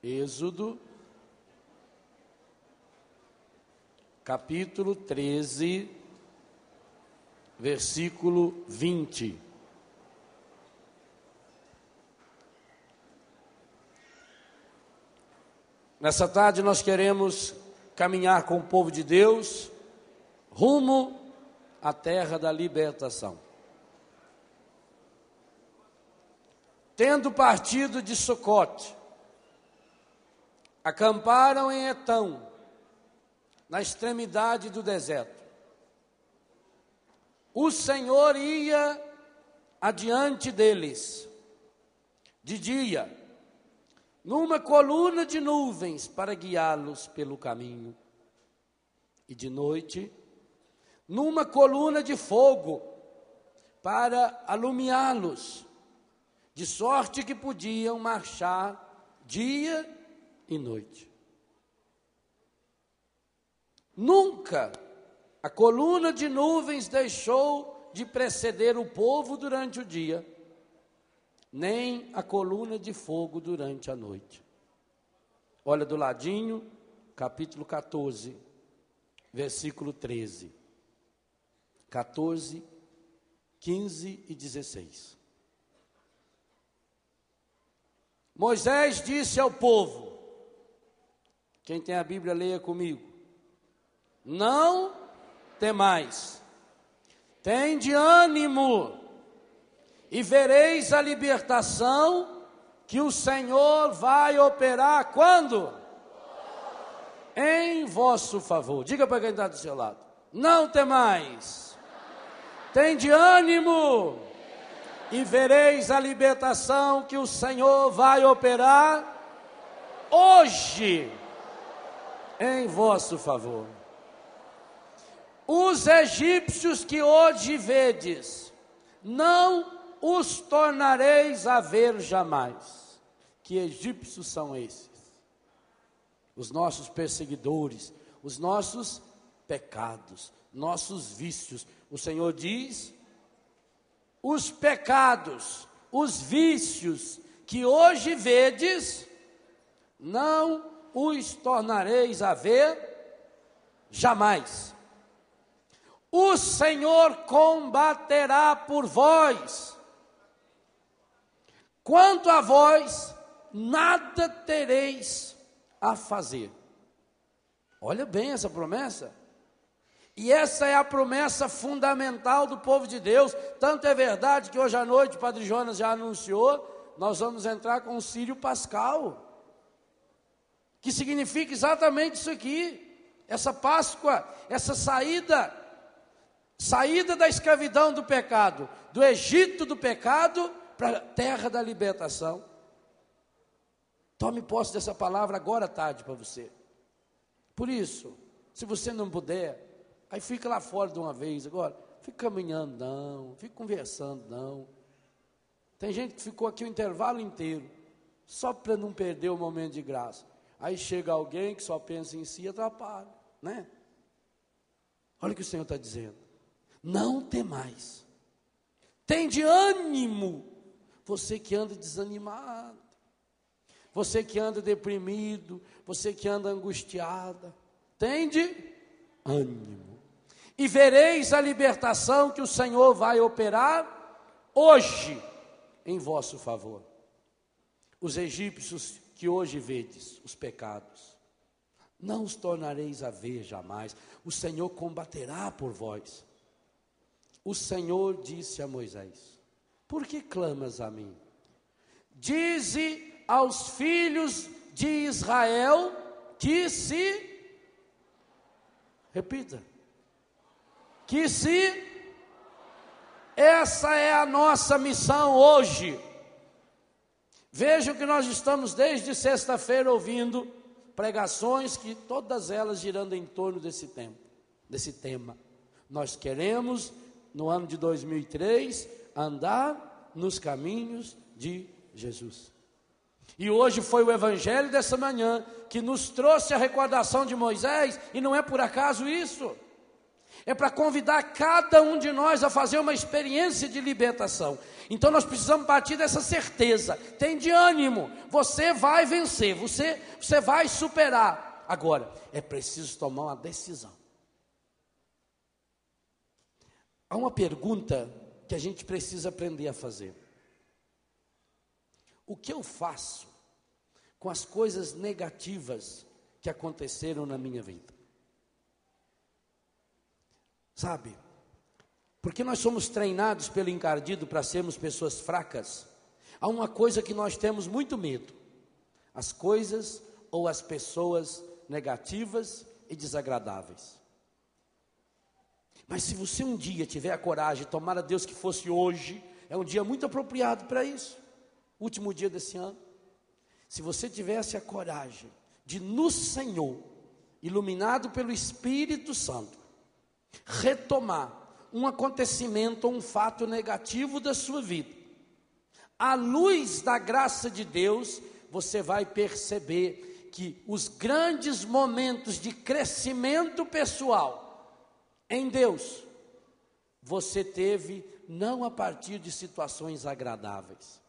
Êxodo, capítulo 13, versículo 20. Nessa tarde nós queremos caminhar com o povo de Deus rumo à terra da libertação. Tendo partido de Sucote, acamparam em Etão, na extremidade do deserto. O Senhor ia adiante deles, de dia, numa coluna de nuvens para guiá-los pelo caminho, e de noite, numa coluna de fogo para alumiá-los, de sorte que podiam marchar dia e noite. Nunca a coluna de nuvens deixou de preceder o povo durante o dia, nem a coluna de fogo durante a noite. Olha do ladinho, capítulo 14, versículo 13. 14, 15 e 16. Moisés disse ao povo, quem tem a Bíblia, leia comigo: não temais, tende ânimo, e vereis a libertação que o Senhor vai operar quando? Em vosso favor. Diga para quem está do seu lado: não temais, tende ânimo, e vereis a libertação que o Senhor vai operar hoje em vosso favor. Os egípcios que hoje vedes, não os tornareis a ver jamais. Que egípcios são esses? Os nossos perseguidores, os nossos pecados, nossos vícios. O Senhor diz: os pecados, os vícios que hoje vedes, não os tornareis a ver jamais. O Senhor combaterá por vós. Quanto a vós, nada tereis a fazer. Olha bem essa promessa. E essa é a promessa fundamental do povo de Deus. Tanto é verdade que hoje à noite o Padre Jonas já anunciou, nós vamos entrar com o Sírio Pascal, que significa exatamente isso aqui, essa Páscoa, essa saída da escravidão do pecado, do Egito do pecado para a terra da libertação. Tome posse dessa palavra agora à tarde para você. Por isso, se você não puder, aí fica lá fora de uma vez. Agora, fica caminhando não, fica conversando não. Tem gente que ficou aqui o intervalo inteiro, só para não perder o momento de graça. Aí chega alguém que só pensa em si e atrapalha, né? Olha o que o Senhor está dizendo: não temais, tende ânimo, você que anda desanimado, você que anda deprimido, você que anda angustiada, tende ânimo, e vereis a libertação que o Senhor vai operar hoje em vosso favor. Os egípcios que hoje vedes, os pecados, não os tornareis a ver jamais. O Senhor combaterá por vós. O Senhor disse a Moisés: por que clamas a mim? Dize aos filhos de Israel que repita, essa é a nossa missão hoje. Vejam que nós estamos desde sexta-feira ouvindo pregações, que todas elas girando em torno desse tema. Nós queremos, no ano de 2003, andar nos caminhos de Jesus. E hoje foi o evangelho dessa manhã que nos trouxe a recordação de Moisés, e não é por acaso isso. É para convidar cada um de nós a fazer uma experiência de libertação. Então nós precisamos partir dessa certeza. Tem de ânimo, você vai vencer, você vai superar. Agora, é preciso tomar uma decisão. Há uma pergunta que a gente precisa aprender a fazer. O que eu faço com as coisas negativas que aconteceram na minha vida? Sabe, porque nós somos treinados pelo encardido para sermos pessoas fracas, há uma coisa que nós temos muito medo: as coisas ou as pessoas negativas e desagradáveis. Mas se você um dia tiver a coragem, tomara a Deus que fosse hoje, é um dia muito apropriado para isso, último dia desse ano, se você tivesse a coragem de no Senhor, iluminado pelo Espírito Santo, retomar um acontecimento ou um fato negativo da sua vida, à luz da graça de Deus, você vai perceber que os grandes momentos de crescimento pessoal em Deus, você teve não a partir de situações agradáveis.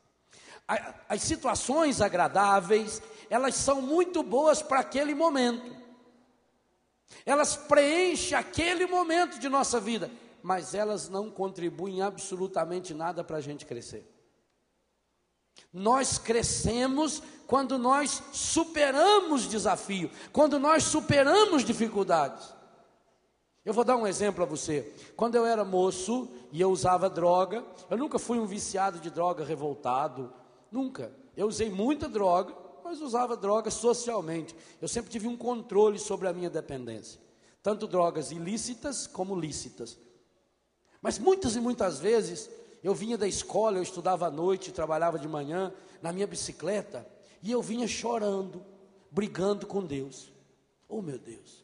As situações agradáveis, elas são muito boas para aquele momento. Elas preenchem aquele momento de nossa vida, mas elas não contribuem absolutamente nada para a gente crescer. Nós crescemos quando nós superamos desafio, quando nós superamos dificuldades. Eu vou dar um exemplo a você. Quando eu era moço e eu usava droga, eu nunca fui um viciado de droga revoltado, nunca. Eu usei muita droga, mas usava droga socialmente. Eu sempre tive um controle sobre a minha dependência, tanto drogas ilícitas como lícitas. Mas muitas e muitas vezes, eu vinha da escola, eu estudava à noite, trabalhava de manhã, na minha bicicleta, e eu vinha chorando, brigando com Deus. Oh meu Deus,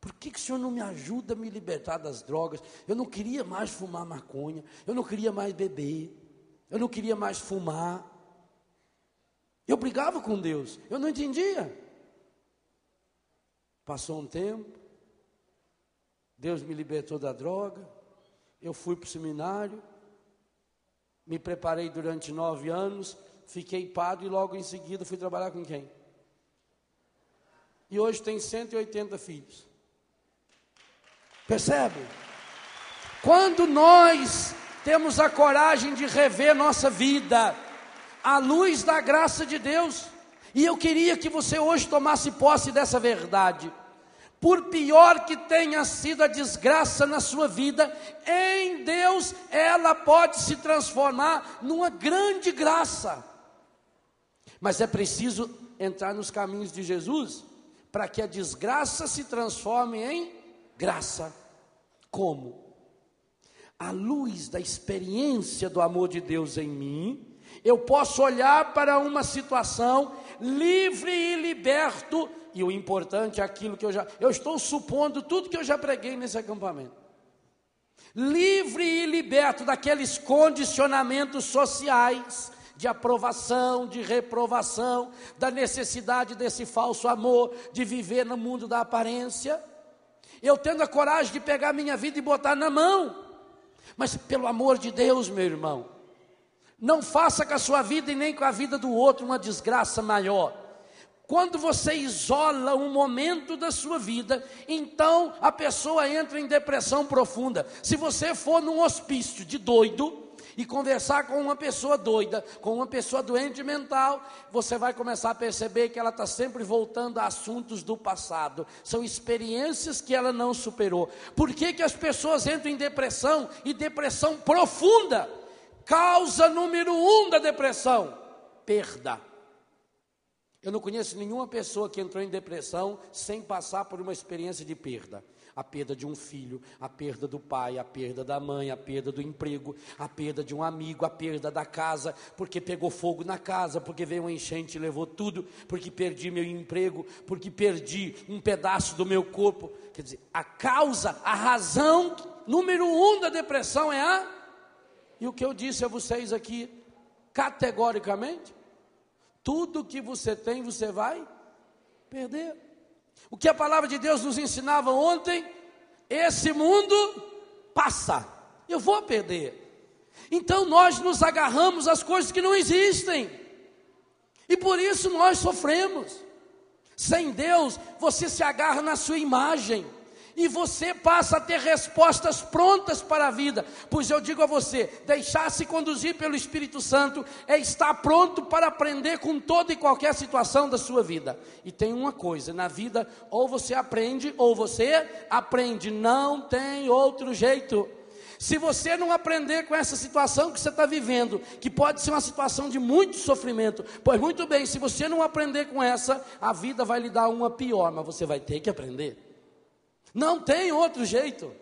por que o Senhor não me ajuda a me libertar das drogas? Eu não queria mais fumar maconha, eu não queria mais beber, eu não queria mais fumar. Eu brigava com Deus, eu não entendia. Passou um tempo, Deus me libertou da droga, eu fui para o seminário, me preparei durante 9 anos, fiquei padre e logo em seguida fui trabalhar com quem? E hoje tem 180 filhos. Percebe? Quando nós temos a coragem de rever nossa vida, à luz da graça de Deus, e eu queria que você hoje tomasse posse dessa verdade. Por pior que tenha sido a desgraça na sua vida, em Deus ela pode se transformar numa grande graça. Mas é preciso entrar nos caminhos de Jesus, para que a desgraça se transforme em graça. Como? À luz da experiência do amor de Deus em mim, eu posso olhar para uma situação livre e liberto, e o importante é aquilo que eu estou supondo tudo que eu já preguei nesse acampamento. Livre e liberto daqueles condicionamentos sociais, de aprovação, de reprovação, da necessidade desse falso amor, de viver no mundo da aparência. Eu tendo a coragem de pegar minha vida e botar na mão. Mas pelo amor de Deus, meu irmão, não faça com a sua vida e nem com a vida do outro uma desgraça maior. Quando você isola um momento da sua vida, então a pessoa entra em depressão profunda. Se você for num hospício de doido e conversar com uma pessoa doida, com uma pessoa doente mental, você vai começar a perceber que ela está sempre voltando a assuntos do passado. São experiências que ela não superou. Por que as pessoas entram em depressão, e depressão profunda? Causa número 1 da depressão: perda. Eu não conheço nenhuma pessoa que entrou em depressão sem passar por uma experiência de perda. A perda de um filho, a perda do pai, a perda da mãe, a perda do emprego, a perda de um amigo, a perda da casa, porque pegou fogo na casa, porque veio uma enchente e levou tudo, porque perdi meu emprego, porque perdi um pedaço do meu corpo. Quer dizer, a causa, a razão número 1 da depressão é a... E o que eu disse a vocês aqui, categoricamente, tudo que você tem, você vai perder. O que a palavra de Deus nos ensinava ontem, esse mundo passa, eu vou perder. Então nós nos agarramos às coisas que não existem, e por isso nós sofremos. Sem Deus, você se agarra na sua imagem, e você passa a ter respostas prontas para a vida. Pois eu digo a você, deixar-se conduzir pelo Espírito Santo é estar pronto para aprender com toda e qualquer situação da sua vida. E tem uma coisa, na vida, ou você aprende, não tem outro jeito. Se você não aprender com essa situação que você está vivendo, que pode ser uma situação de muito sofrimento, pois muito bem, se você não aprender com essa, a vida vai lhe dar uma pior, mas você vai ter que aprender. Não tem outro jeito.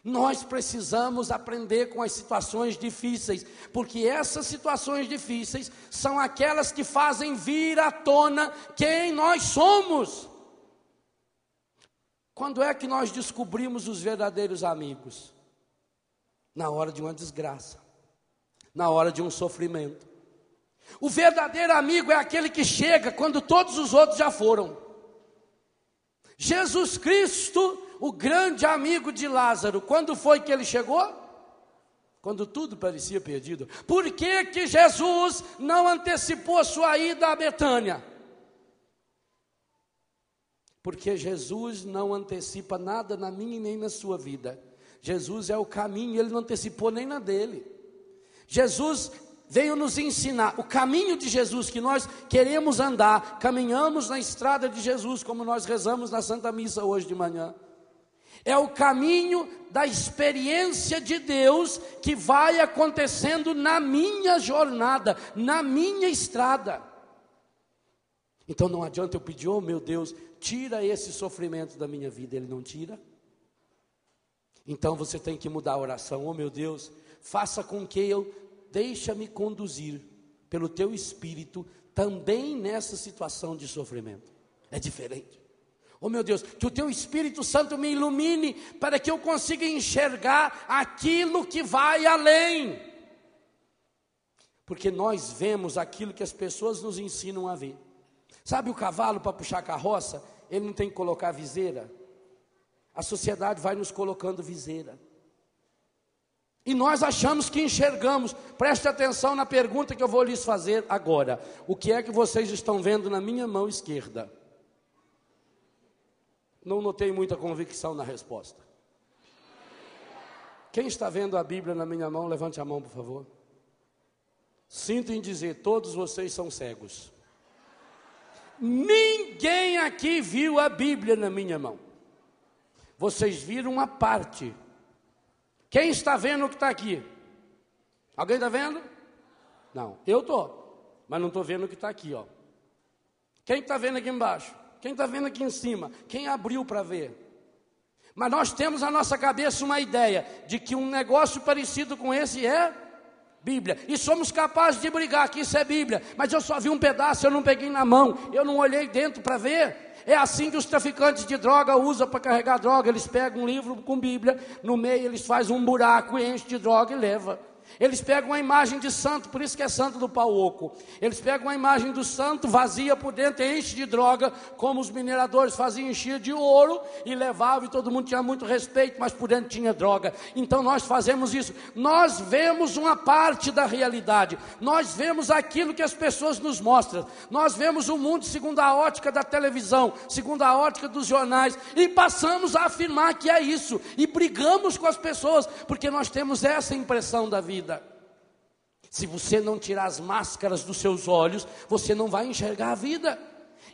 Nós precisamos aprender com as situações difíceis, porque essas situações difíceis são aquelas que fazem vir à tona quem nós somos. Quando é que nós descobrimos os verdadeiros amigos? Na hora de uma desgraça, na hora de um sofrimento. O verdadeiro amigo é aquele que chega quando todos os outros já foram. Jesus Cristo, o grande amigo de Lázaro, quando foi que ele chegou? Quando tudo parecia perdido. Por que que Jesus não antecipou a sua ida a Betânia? Porque Jesus não antecipa nada na minha e nem na sua vida. Jesus é o caminho, ele não antecipou nem na dele. Jesus veio nos ensinar o caminho de Jesus que nós queremos andar, caminhamos na estrada de Jesus, como nós rezamos na Santa Missa hoje de manhã. É o caminho da experiência de Deus que vai acontecendo na minha jornada, na minha estrada. Então não adianta eu pedir, oh meu Deus, tira esse sofrimento da minha vida, ele não tira. Então você tem que mudar a oração, oh meu Deus, faça com que eu deixa-me conduzir pelo teu Espírito também nessa situação de sofrimento. É diferente. Oh meu Deus, que o teu Espírito Santo me ilumine para que eu consiga enxergar aquilo que vai além. Porque nós vemos aquilo que as pessoas nos ensinam a ver. Sabe o cavalo para puxar a carroça? Ele não tem que colocar viseira. A sociedade vai nos colocando viseira. E nós achamos que enxergamos. Preste atenção na pergunta que eu vou lhes fazer agora. O que é que vocês estão vendo na minha mão esquerda? Não notei muita convicção na resposta. Quem está vendo a Bíblia na minha mão, levante a mão, por favor. Sinto em dizer, todos vocês são cegos. Ninguém aqui viu a Bíblia na minha mão. Vocês viram uma parte. Quem está vendo o que está aqui? Alguém está vendo? Não, eu estou, mas não estou vendo o que está aqui, ó. Quem está vendo aqui embaixo? Quem está vendo aqui em cima? Quem abriu para ver? Mas nós temos na nossa cabeça uma ideia de que um negócio parecido com esse é Bíblia. E somos capazes de brigar que isso é Bíblia. Mas eu só vi um pedaço, eu não peguei na mão, eu não olhei dentro para ver. É assim que os traficantes de droga usam para carregar droga. Eles pegam um livro com Bíblia, no meio eles fazem um buraco, enchem de droga e levam. Eles pegam uma imagem de santo, por isso que é santo do pau oco. Eles pegam uma imagem do santo, vazia por dentro, enche de droga, como os mineradores faziam, encher de ouro e levavam, e todo mundo tinha muito respeito, mas por dentro tinha droga. Então nós fazemos isso. Nós vemos uma parte da realidade. Nós vemos aquilo que as pessoas nos mostram. Nós vemos o mundo segundo a ótica da televisão, segundo a ótica dos jornais, e passamos a afirmar que é isso. E brigamos com as pessoas, porque nós temos essa impressão da vida. Se você não tirar as máscaras dos seus olhos, você não vai enxergar a vida.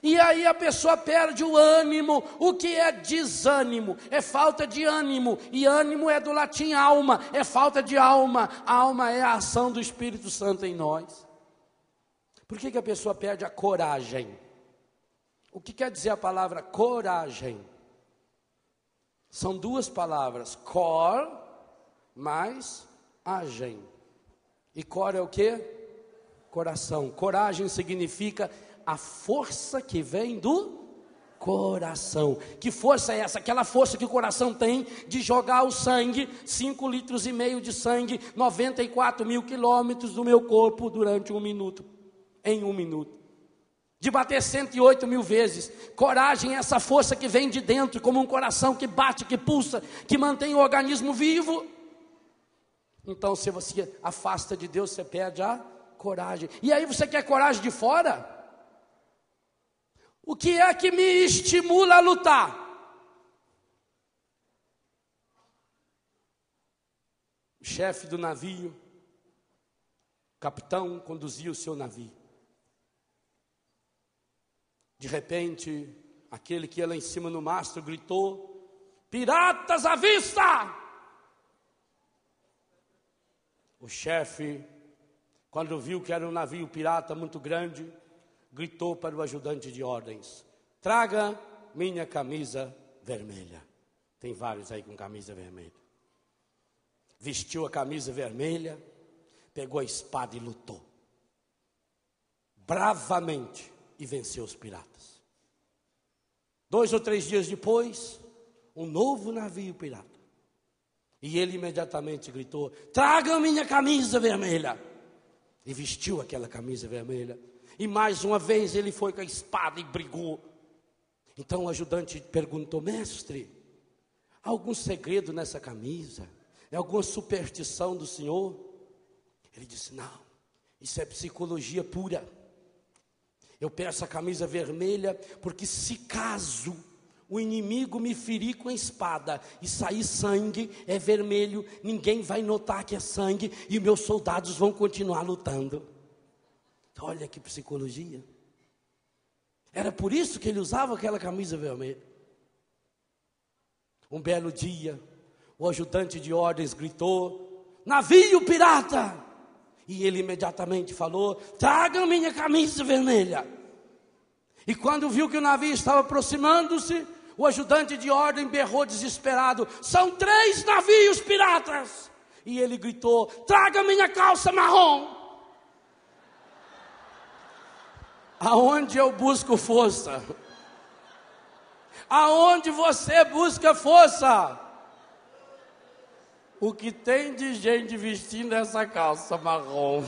E aí a pessoa perde o ânimo. O que é desânimo? É falta de ânimo. E ânimo é do latim alma, é falta de alma. A alma é a ação do Espírito Santo em nós. Por que a pessoa perde a coragem? O que quer dizer a palavra coragem? São duas palavras, cor mais agem. E cor é o quê? Coração. Coragem significa a força que vem do coração. Que força é essa? Aquela força que o coração tem de jogar o sangue, 5,5 litros de sangue, 94 mil quilômetros do meu corpo durante 1 minuto. Em 1 minuto. de bater 108.000 vezes. Coragem é essa força que vem de dentro, como um coração que bate, que pulsa, que mantém o organismo vivo. Então, se você afasta de Deus, você perde a coragem. E aí você quer coragem de fora? O que é que me estimula a lutar? O chefe do navio, o capitão, conduzia o seu navio. De repente, aquele que ia lá em cima no mastro gritou: piratas à vista! O chefe, quando viu que era um navio pirata muito grande, gritou para o ajudante de ordens: traga minha camisa vermelha. Tem vários aí com camisa vermelha. Vestiu a camisa vermelha, pegou a espada e lutou bravamente e venceu os piratas. 2 ou 3 dias depois, um novo navio pirata. E ele imediatamente gritou: traga minha camisa vermelha. E vestiu aquela camisa vermelha. E mais uma vez ele foi com a espada e brigou. Então o ajudante perguntou: mestre, há algum segredo nessa camisa? É alguma superstição do senhor? Ele disse: não, isso é psicologia pura. Eu peço a camisa vermelha porque se caso o inimigo me ferir com a espada e sair sangue, é vermelho, ninguém vai notar que é sangue e meus soldados vão continuar lutando. Olha que psicologia. Era por isso que ele usava aquela camisa vermelha. Um belo dia, o ajudante de ordens gritou: navio pirata! E ele imediatamente falou: traga minha camisa vermelha. E quando viu que o navio estava aproximando-se, o ajudante de ordem berrou desesperado: são 3 navios piratas! E ele gritou: traga minha calça marrom. Aonde eu busco força? Aonde você busca força? O que tem de gente vestindo essa calça marrom?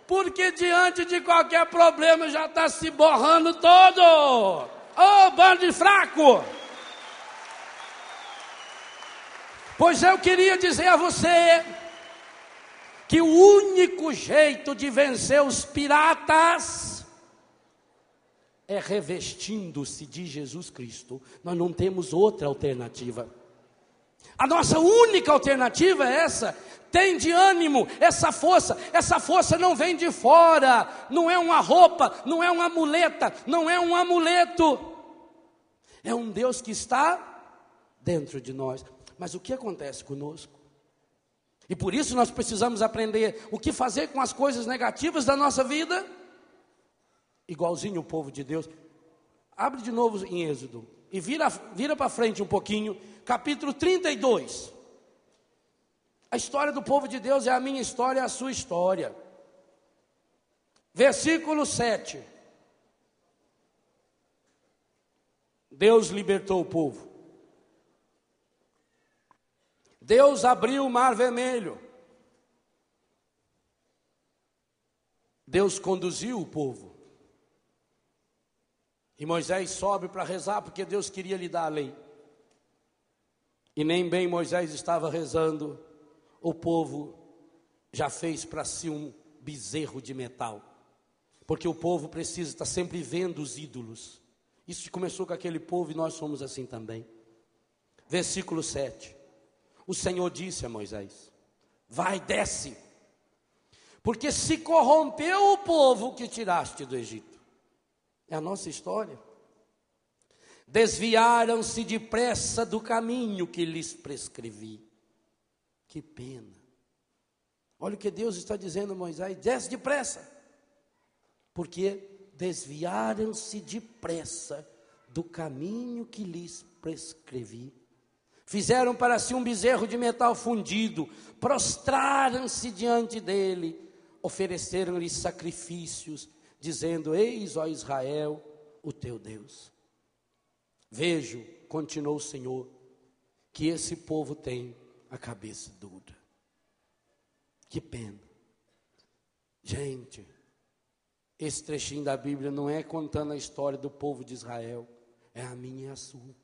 Porque diante de qualquer problema já está se borrando todo. Ô, bando de fraco! Pois eu queria dizer a você que o único jeito de vencer os piratas é revestindo-se de Jesus Cristo. Nós não temos outra alternativa. A nossa única alternativa é essa. Tem de ânimo, essa força não vem de fora, não é uma roupa, não é uma muleta, não é um amuleto. É um Deus que está dentro de nós. Mas o que acontece conosco? E por isso nós precisamos aprender o que fazer com as coisas negativas da nossa vida. Igualzinho o povo de Deus. Abre de novo em Êxodo e vira para frente um pouquinho, capítulo 32. A história do povo de Deus é a minha história, é a sua história. Versículo 7. Deus libertou o povo. Deus abriu o mar vermelho. Deus conduziu o povo. E Moisés sobe para rezar porque Deus queria lhe dar a lei. E nem bem Moisés estava rezando, o povo já fez para si um bezerro de metal. Porque o povo precisa estar sempre vendo os ídolos. Isso começou com aquele povo e nós somos assim também. Versículo 7. O Senhor disse a Moisés: vai, desce, porque se corrompeu o povo que tiraste do Egito. É a nossa história. Desviaram-se depressa do caminho que lhes prescrevi. Que pena. Olha o que Deus está dizendo a Moisés: desce depressa, porque desviaram-se depressa do caminho que lhes prescrevi. Fizeram para si um bezerro de metal fundido, prostraram-se diante dele, ofereceram-lhe sacrifícios, dizendo: eis, ó Israel, o teu Deus. Vejo, continuou o Senhor, que esse povo tem a cabeça dura. Que pena. Gente, Esse trechinho da Bíblia não é contando a história do povo de Israel, é a minha e a sua.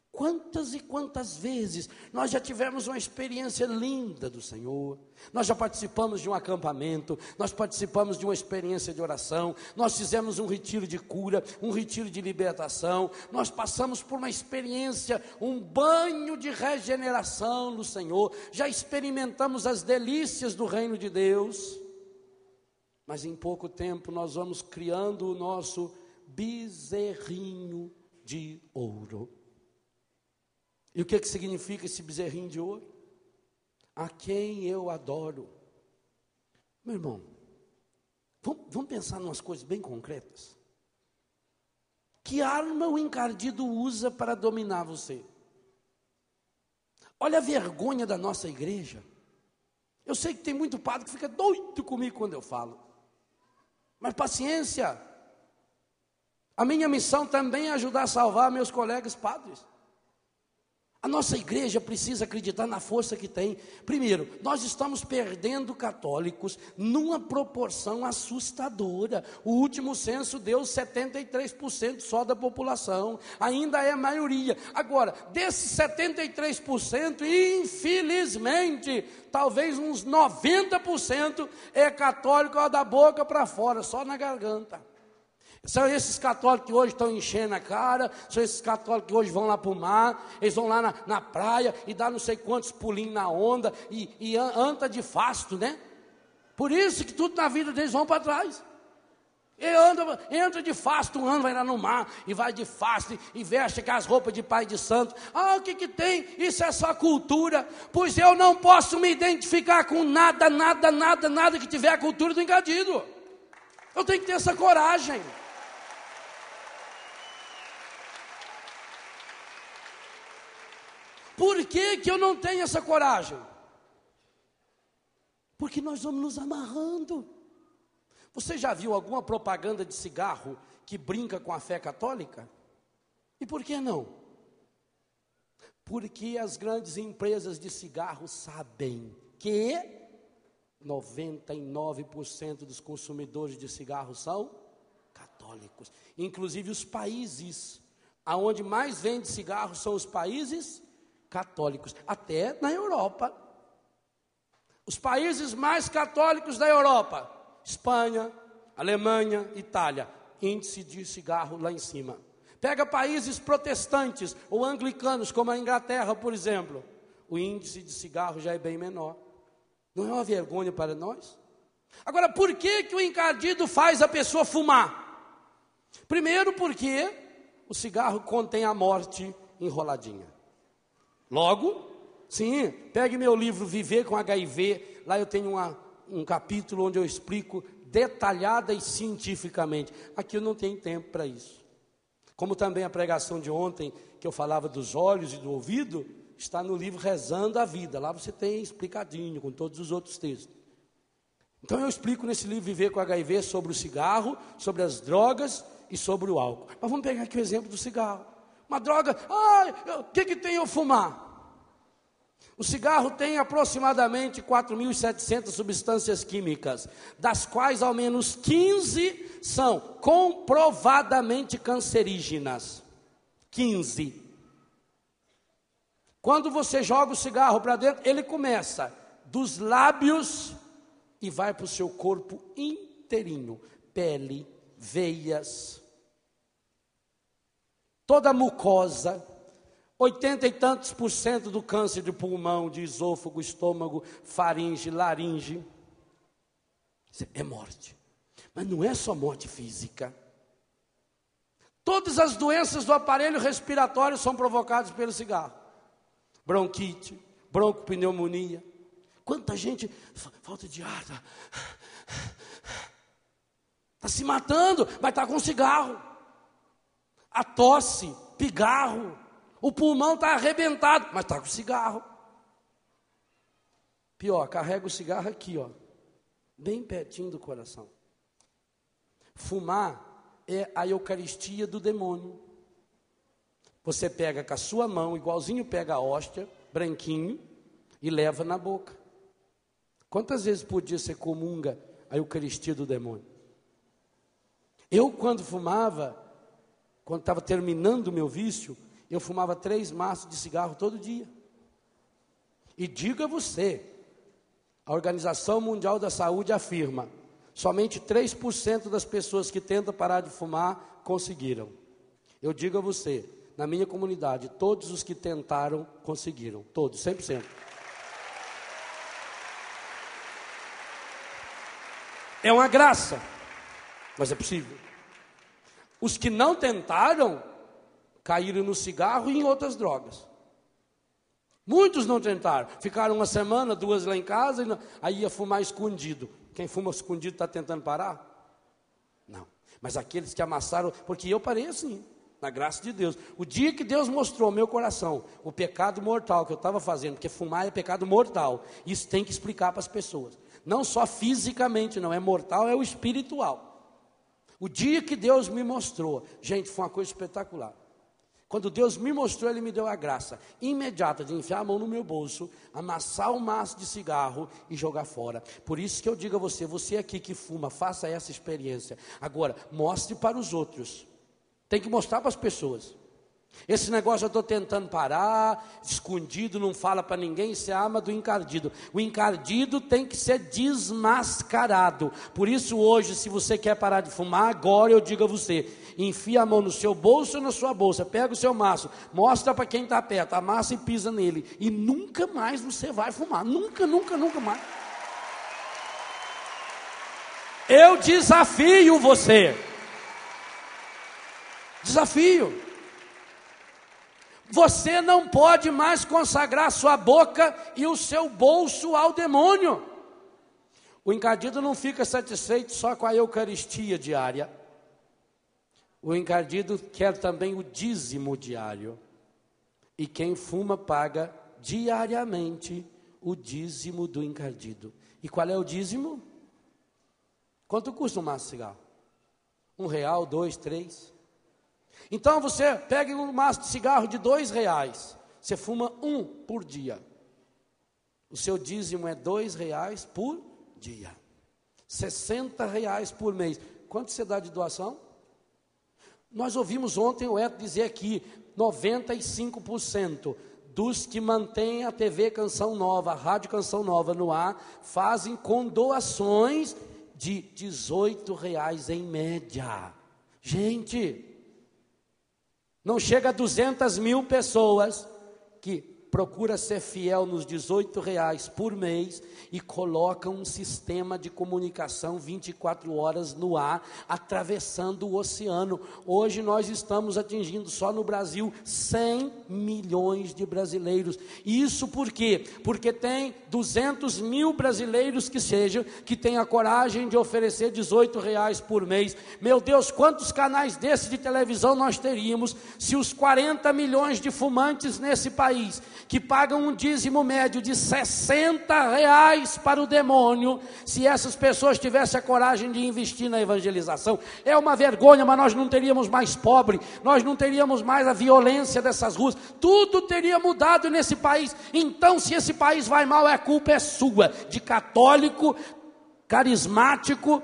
Quantas e quantas vezes nós já tivemos uma experiência linda do Senhor, nós já participamos de um acampamento, nós participamos de uma experiência de oração, nós fizemos um retiro de cura, um retiro de libertação, nós passamos por uma experiência, um banho de regeneração do Senhor, já experimentamos as delícias do reino de Deus, mas em pouco tempo nós vamos criando o nosso bezerrinho de ouro. E o que significa esse bezerrinho de ouro? A quem eu adoro. Meu irmão, vamos pensar em umas coisas bem concretas. Que arma o encardido usa para dominar você? Olha a vergonha da nossa igreja. Eu sei que tem muito padre que fica doido comigo quando eu falo. Mas paciência. A minha missão também é ajudar a salvar meus colegas padres. A nossa igreja precisa acreditar na força que tem. Primeiro, nós estamos perdendo católicos numa proporção assustadora. O último censo deu 73% só da população. Ainda é a maioria. Agora, desses 73%, infelizmente, talvez uns 90% é católico da boca para fora, só na garganta. São esses católicos que hoje estão enchendo a cara, são esses católicos que hoje vão lá para o mar, eles vão lá na praia e dá não sei quantos pulinhos na onda e anda de fasto, né? Por isso que tudo na vida deles vão para trás. Entra de fasto um ano, vai lá no mar e vai de fasto e veste com as roupas de pai de santo. Ah, o que tem? Isso é só cultura. Pois eu não posso me identificar com nada que tiver a cultura do encardido. Eu tenho que ter essa coragem. Por que eu não tenho essa coragem? Porque nós vamos nos amarrando. Você já viu alguma propaganda de cigarro que brinca com a fé católica? E por que não? Porque as grandes empresas de cigarro sabem que 99% dos consumidores de cigarro são católicos. Inclusive os países aonde mais vende cigarro são os países católicos, até na Europa. Os países mais católicos da Europa, Espanha, Alemanha, Itália, índice de cigarro lá em cima. Pega países protestantes ou anglicanos, como a Inglaterra, por exemplo, o índice de cigarro já é bem menor. Não é uma vergonha para nós? Agora, por que o encardido faz a pessoa fumar? Primeiro porque o cigarro contém a morte enroladinha. Logo, sim, pegue meu livro Viver com HIV, lá eu tenho um capítulo onde eu explico detalhada e cientificamente. Aqui eu não tenho tempo para isso. Como também a pregação de ontem, que eu falava dos olhos e do ouvido, está no livro Rezando a Vida. Lá você tem explicadinho, com todos os outros textos. Então eu explico nesse livro Viver com HIV sobre o cigarro, sobre as drogas e sobre o álcool. Mas vamos pegar aqui o exemplo do cigarro. Uma droga, o que tem eu fumar? O cigarro tem aproximadamente 4.700 substâncias químicas, das quais ao menos 15 são comprovadamente cancerígenas. 15. Quando você joga o cigarro para dentro, ele começa dos lábios e vai para o seu corpo inteirinho, pele, veias, toda a mucosa, 80 e tantos % do câncer de pulmão, de esôfago, estômago, faringe, laringe. É morte. Mas não é só morte física. Todas as doenças do aparelho respiratório são provocadas pelo cigarro. Bronquite, broncopneumonia. Quanta gente, falta de ar, está se matando, mas está com cigarro. A tosse, pigarro. O pulmão está arrebentado, mas está com cigarro. Pior, carrega o cigarro aqui, bem pertinho do coração. Fumar é a eucaristia do demônio. Você pega com a sua mão, igualzinho pega a hóstia, branquinho, e leva na boca. Quantas vezes por dia você comunga a eucaristia do demônio? Eu, quando fumava, quando estava terminando o meu vício, eu fumava 3 maços de cigarro todo dia. E diga você, a Organização Mundial da Saúde afirma, somente 3% das pessoas que tentam parar de fumar conseguiram. Eu digo a você, na minha comunidade, todos os que tentaram conseguiram, todos, 100%. É uma graça, mas é possível. Os que não tentaram, caíram no cigarro e em outras drogas. Muitos não tentaram, ficaram 1 semana, 2 lá em casa, e aí ia fumar escondido. Quem fuma escondido está tentando parar? Não, mas aqueles que amassaram, porque eu parei assim, na graça de Deus. O dia que Deus mostrou ao meu coração o pecado mortal que eu estava fazendo, porque fumar é pecado mortal, isso tem que explicar para as pessoas. Não só fisicamente, não é mortal, é o espiritual. O dia que Deus me mostrou, gente, foi uma coisa espetacular. Quando Deus me mostrou, Ele me deu a graça imediata de enfiar a mão no meu bolso, amassar um maço de cigarro e jogar fora. Por isso que eu digo a você, você aqui que fuma, faça essa experiência. Agora, mostre para os outros. Tem que mostrar para as pessoas. Esse negócio eu estou tentando parar, escondido, não fala para ninguém, isso é a arma do encardido. O encardido tem que ser desmascarado. Por isso hoje, se você quer parar de fumar, agora eu digo a você, enfia a mão no seu bolso ou na sua bolsa, pega o seu maço, mostra para quem está perto, amassa e pisa nele, e nunca mais você vai fumar, nunca, nunca, nunca mais. Eu desafio você, desafio. Você não pode mais consagrar sua boca e o seu bolso ao demônio. O encardido não fica satisfeito só com a Eucaristia diária. O encardido quer também o dízimo diário. E quem fuma paga diariamente o dízimo do encardido. E qual é o dízimo? Quanto custa um maço de cigarro? R$1, 2, 3? Então você pega um maço de cigarro de R$2, você fuma 1 por dia. O seu dízimo é R$2 por dia. R$60 por mês. Quanto você dá de doação? Nós ouvimos ontem o Eto dizer aqui, 95% dos que mantêm a TV Canção Nova, a Rádio Canção Nova no ar, fazem com doações de R$18 em média. Gente, não chega a 200 mil pessoas que procuram ser fiel nos R$18 por mês e colocam um sistema de comunicação 24 horas no ar, atravessando o oceano. Hoje nós estamos atingindo só no Brasil 100 milhões de brasileiros. Isso por quê? Porque tem 200 mil brasileiros que têm a coragem de oferecer R$18 por mês. Meu Deus, quantos canais desses de televisão nós teríamos se os 40 milhões de fumantes nesse país, que pagam um dízimo médio de R$60 para o demônio, se essas pessoas tivessem a coragem de investir na evangelização? É uma vergonha, mas nós não teríamos mais pobre, nós não teríamos mais a violência dessas ruas, tudo teria mudado nesse país. Então, se esse país vai mal, a culpa é sua, de católico, carismático,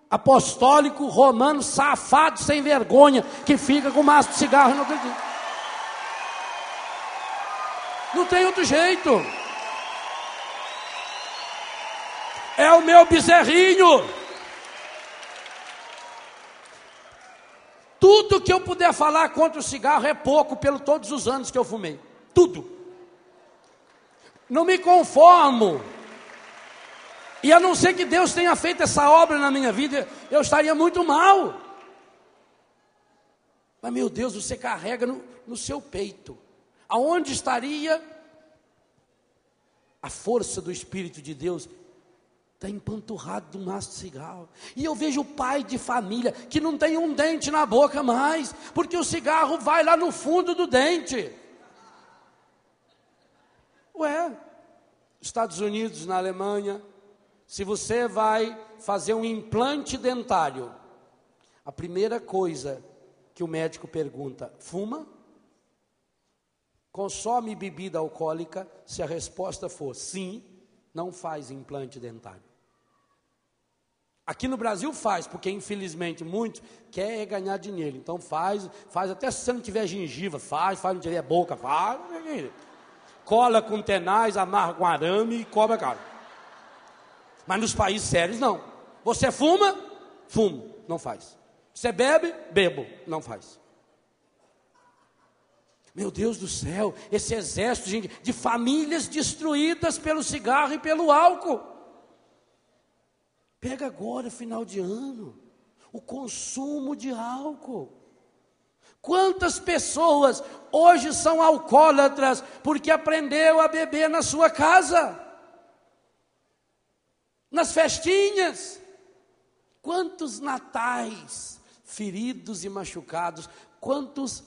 apostólico, romano, safado, sem vergonha, que fica com um maço de cigarro e não acredita. Não tem outro jeito. É o meu bezerrinho. Tudo que eu puder falar contra o cigarro é pouco, pelo todos os anos que eu fumei. Tudo. Não me conformo. E a não ser que Deus tenha feito essa obra na minha vida, eu estaria muito mal. Mas meu Deus, você carrega no seu peito. Aonde estaria a força do Espírito de Deus? Está empanturrado do maço de cigarro. E eu vejo pai de família que não tem um dente na boca mais, porque o cigarro vai lá no fundo do dente. Ué, Estados Unidos, na Alemanha, se você vai fazer um implante dentário, a primeira coisa que o médico pergunta: fuma? Consome bebida alcoólica? Se a resposta for sim, não faz implante dentário. Aqui no Brasil faz, porque infelizmente muitos querem ganhar dinheiro. Então faz até se você não tiver gengiva, faz, não tiver boca, faz. Cola com tenaz, amarra com arame e cobra caro. Mas nos países sérios não. Você fuma? Fumo, não faz. Você bebe? Bebo, não faz. Meu Deus do céu, esse exército de famílias destruídas pelo cigarro e pelo álcool. Pega agora, final de ano, o consumo de álcool. Quantas pessoas hoje são alcoólatras porque aprendeu a beber na sua casa, nas festinhas? Quantos natais feridos e machucados, quantos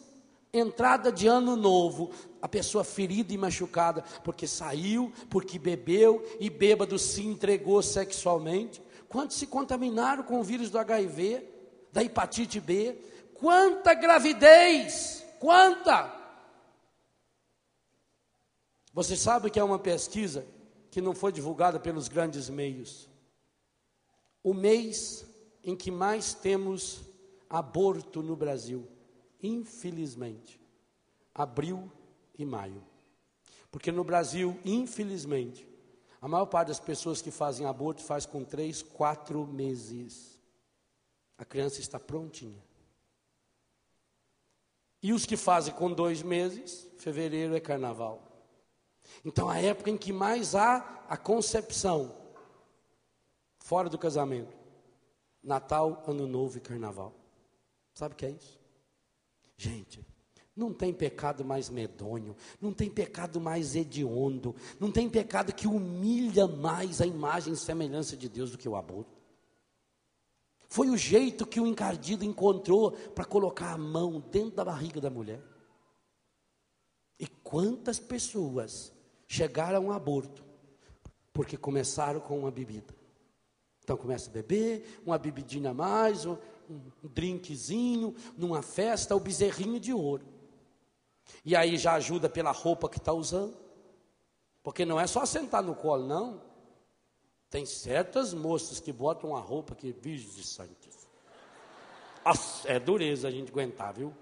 entrada de ano novo, a pessoa ferida e machucada, porque saiu, porque bebeu e bêbado se entregou sexualmente. Quantos se contaminaram com o vírus do HIV, da hepatite B? Quanta gravidez, quanta! Você sabe que é uma pesquisa que não foi divulgada pelos grandes meios. O mês em que mais temos aborto no Brasil, infelizmente, abril e maio. Porque no Brasil, infelizmente, a maior parte das pessoas que fazem aborto faz com 3, 4 meses. A criança está prontinha. E os que fazem com 2 meses, fevereiro é carnaval. Então a época em que mais há a concepção, fora do casamento, Natal, Ano Novo e Carnaval. Sabe o que é isso? Gente, não tem pecado mais medonho, não tem pecado mais hediondo, não tem pecado que humilha mais a imagem e semelhança de Deus do que o aborto. Foi o jeito que o encardido encontrou para colocar a mão dentro da barriga da mulher. E quantas pessoas chegaram ao aborto porque começaram com uma bebida. Então começa a beber, uma bebidinha a mais, um drinkzinho, numa festa, o bezerrinho de ouro. E aí já ajuda pela roupa que está usando. Porque não é só sentar no colo, não. Tem certas moças que botam uma roupa que, virgem de santos. É dureza a gente aguentar, viu?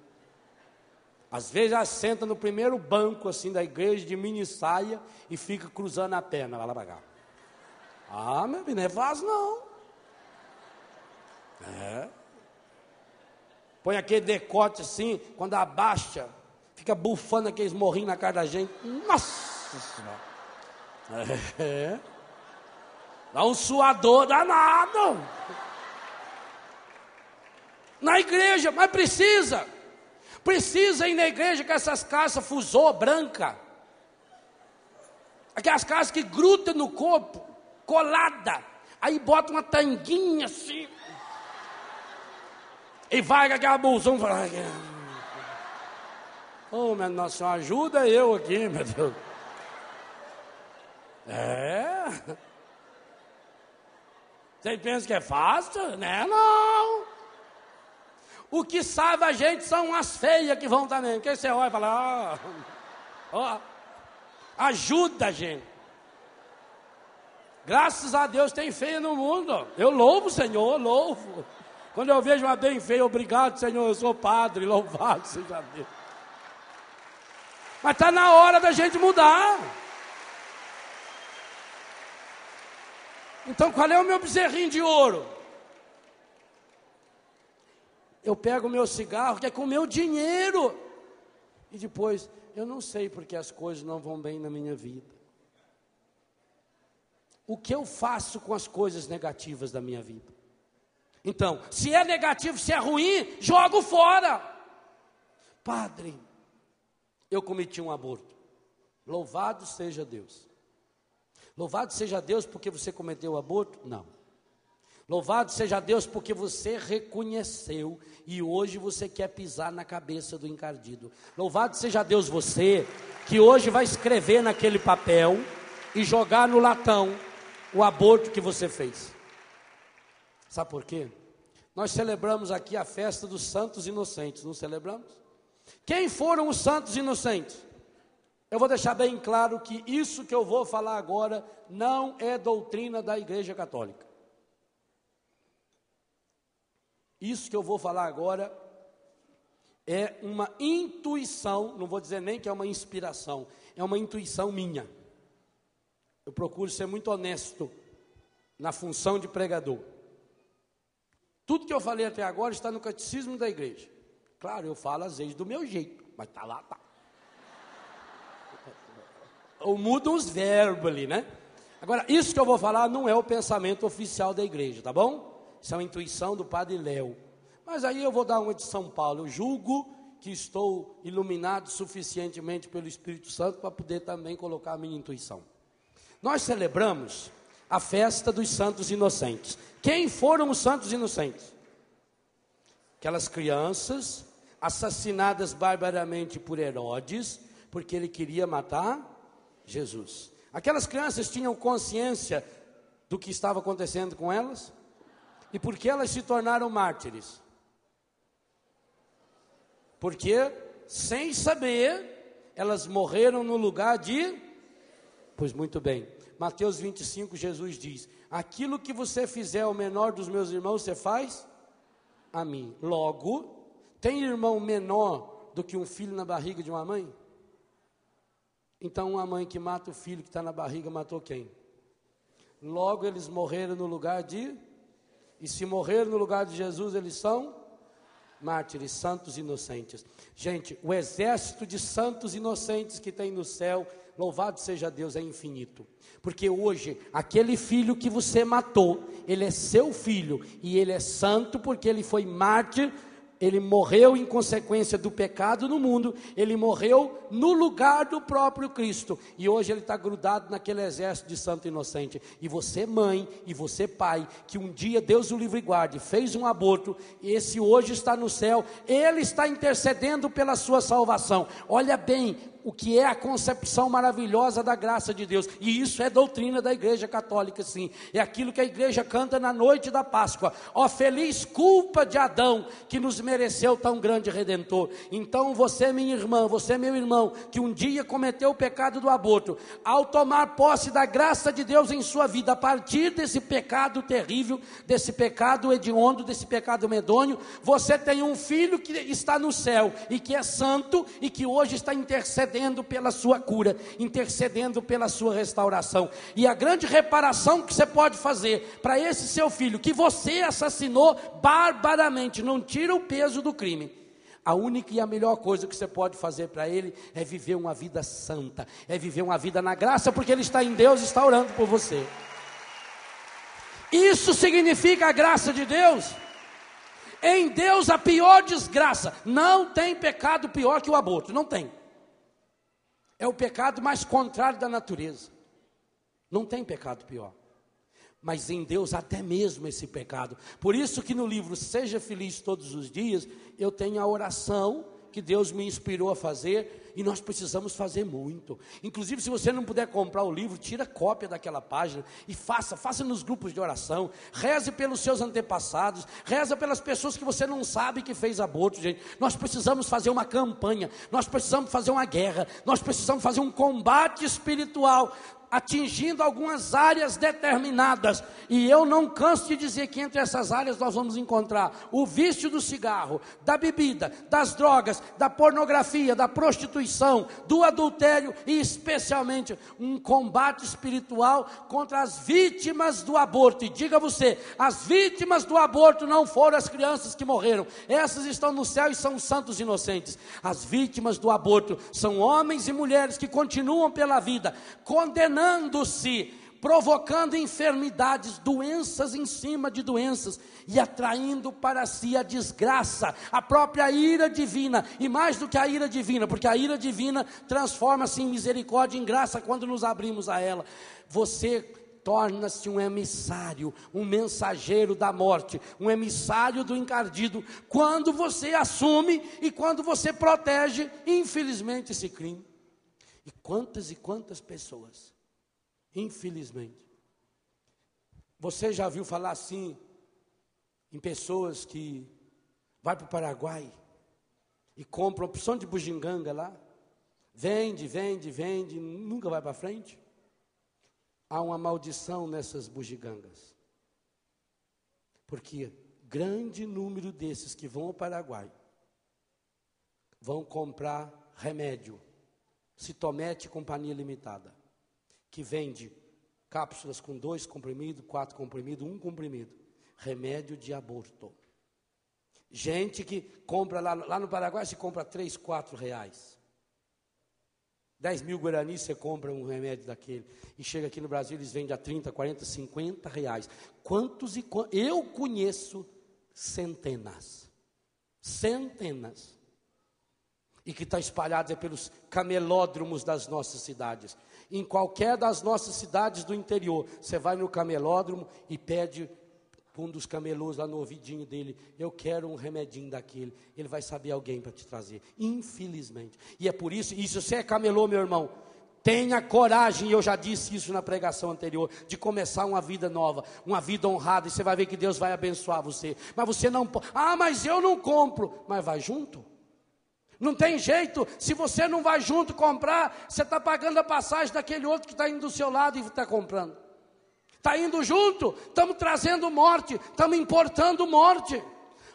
Às vezes ela senta no primeiro banco assim da igreja de mini saia e fica cruzando a perna, vai lá pra cá. Ah, meu filho, não é fácil não. Põe aquele decote assim, quando abaixa, fica bufando aqueles morrinhos na cara da gente. Nossa Senhora. Dá um suador danado. Na igreja, mas precisa ir na igreja com essas calças fusô branca. Aquelas calças que grudam no corpo, colada. Aí bota uma tanguinha assim. E vai com aquela bolsão. Oh, minha Nossa Senhora, ajuda eu aqui, meu Deus. Vocês pensam que é fácil? Né? Não. O que salva a gente são as feias que vão também. Porque você olha e fala, ajuda a gente. Graças a Deus tem feia no mundo. Eu louvo o Senhor, louvo. Quando eu vejo uma bem feia, obrigado, Senhor, eu sou padre, louvado seja Deus. Mas está na hora da gente mudar. Então, qual é o meu bezerrinho de ouro? Eu pego o meu cigarro, que é com o meu dinheiro. E depois, eu não sei porque as coisas não vão bem na minha vida. O que eu faço com as coisas negativas da minha vida? Então, se é negativo, se é ruim, jogo fora. Padre, eu cometi um aborto. Louvado seja Deus. Louvado seja Deus porque você cometeu o aborto? Não. Louvado seja Deus porque você reconheceu e hoje você quer pisar na cabeça do encardido. Louvado seja Deus você que hoje vai escrever naquele papel e jogar no latão o aborto que você fez. Sabe por quê? Nós celebramos aqui a festa dos santos inocentes, não celebramos? Quem foram os santos inocentes? Eu vou deixar bem claro que isso que eu vou falar agora não é doutrina da Igreja Católica. Isso que eu vou falar agora é uma intuição, não vou dizer nem que é uma inspiração, é uma intuição minha. Eu procuro ser muito honesto na função de pregador. Tudo que eu falei até agora está no catecismo da igreja. Claro, eu falo às vezes do meu jeito, mas está lá, está. Ou mudam os verbos ali, né? Agora, isso que eu vou falar não é o pensamento oficial da igreja, tá bom? Isso é uma intuição do padre Léo. Mas aí eu vou dar uma de São Paulo. Eu julgo que estou iluminado suficientemente pelo Espírito Santo para poder também colocar a minha intuição. Nós celebramos a festa dos santos inocentes. Quem foram os santos inocentes? Aquelas crianças assassinadas barbaramente por Herodes, porque ele queria matar Jesus. Aquelas crianças tinham consciência do que estava acontecendo com elas? E por que elas se tornaram mártires? Porque, sem saber, elas morreram no lugar de... Pois muito bem, Mateus 25, Jesus diz: aquilo que você fizer ao menor dos meus irmãos, você faz a mim. Logo, tem irmão menor do que um filho na barriga de uma mãe? Então uma mãe que mata o filho que está na barriga, matou quem? Logo eles morreram no lugar de... E se morreram no lugar de Jesus, eles são mártires, santos inocentes. Gente, o exército de santos inocentes que tem no céu, louvado seja Deus, é infinito. Porque hoje, aquele filho que você matou, ele é seu filho, e ele é santo porque ele foi mártir. Ele morreu em consequência do pecado no mundo, ele morreu no lugar do próprio Cristo, e hoje ele está grudado naquele exército de santo inocente. E você mãe, e você pai, que um dia Deus o livre e guarde, fez um aborto, e esse hoje está no céu, ele está intercedendo pela sua salvação. Olha bem o que é a concepção maravilhosa da graça de Deus, e isso é doutrina da igreja católica, sim, é aquilo que a igreja canta na noite da Páscoa: ó feliz culpa de Adão, que nos mereceu tão grande Redentor. Então você, minha irmã, você, meu irmão, que um dia cometeu o pecado do aborto, ao tomar posse da graça de Deus em sua vida, a partir desse pecado terrível, desse pecado hediondo, desse pecado medonho, você tem um filho que está no céu, e que é santo, e que hoje está intercedendo pela sua cura, intercedendo pela sua restauração. E a grande reparação que você pode fazer para esse seu filho, que você assassinou barbaramente, não tira o peso do crime. A única e a melhor coisa que você pode fazer para ele é viver uma vida santa, é viver uma vida na graça, porque ele está em Deus, está orando por você. Isso significa a graça de Deus. Em Deus a pior desgraça, não tem pecado pior que o aborto, não tem. É o pecado mais contrário da natureza. Não tem pecado pior. Mas em Deus até mesmo esse pecado. Por isso que no livro Seja Feliz Todos os Dias, eu tenho a oração que Deus me inspirou a fazer, e nós precisamos fazer muito. Inclusive, se você não puder comprar o livro, tira cópia daquela página e faça nos grupos de oração, reze pelos seus antepassados, reza pelas pessoas que você não sabe que fez aborto, gente. Nós precisamos fazer uma campanha, nós precisamos fazer uma guerra, nós precisamos fazer um combate espiritual, atingindo algumas áreas determinadas, e eu não canso de dizer que entre essas áreas nós vamos encontrar o vício do cigarro, da bebida, das drogas, da pornografia, da prostituição, do adultério, e especialmente um combate espiritual contra as vítimas do aborto. E diga você, as vítimas do aborto não foram as crianças que morreram, essas estão no céu e são santos inocentes. As vítimas do aborto são homens e mulheres que continuam pela vida, condenando-se, provocando enfermidades, doenças em cima de doenças, e atraindo para si a desgraça, a própria ira divina, e mais do que a ira divina, porque a ira divina transforma-se em misericórdia, em graça, quando nos abrimos a ela. Você torna-se um emissário, um mensageiro da morte, um emissário do encardido, quando você assume e quando você protege, infelizmente, esse crime. E quantas pessoas, infelizmente, você já viu falar assim em pessoas que vai para o Paraguai e compra uma opção de bugiganga lá, vende, nunca vai para frente? Há uma maldição nessas bugigangas, porque grande número desses que vão ao Paraguai vão comprar remédio, Citomete Companhia Limitada, que vende cápsulas com 2 comprimidos, 4 comprimidos, 1 comprimido, remédio de aborto. Gente que compra lá no Paraguai, se compra 3, 4 reais. 10 mil guaranis você compra um remédio daquele. E chega aqui no Brasil, eles vendem a 30, 40, 50 reais. Quantos e quantos? Eu conheço centenas. Centenas. E que está espalhado pelos camelódromos das nossas cidades. Em qualquer das nossas cidades do interior, você vai no camelódromo e pede um dos camelôs lá no ouvidinho dele, eu quero um remedinho daquele, ele vai saber alguém para te trazer, infelizmente. E é por isso, e se você é camelô, meu irmão, tenha coragem, eu já disse isso na pregação anterior, de começar uma vida nova, uma vida honrada, e você vai ver que Deus vai abençoar você. Mas você não pode, mas eu não compro, mas vai junto. Não tem jeito, se você não vai junto comprar, você está pagando a passagem daquele outro que está indo do seu lado e está comprando. Está indo junto, estamos trazendo morte, estamos importando morte.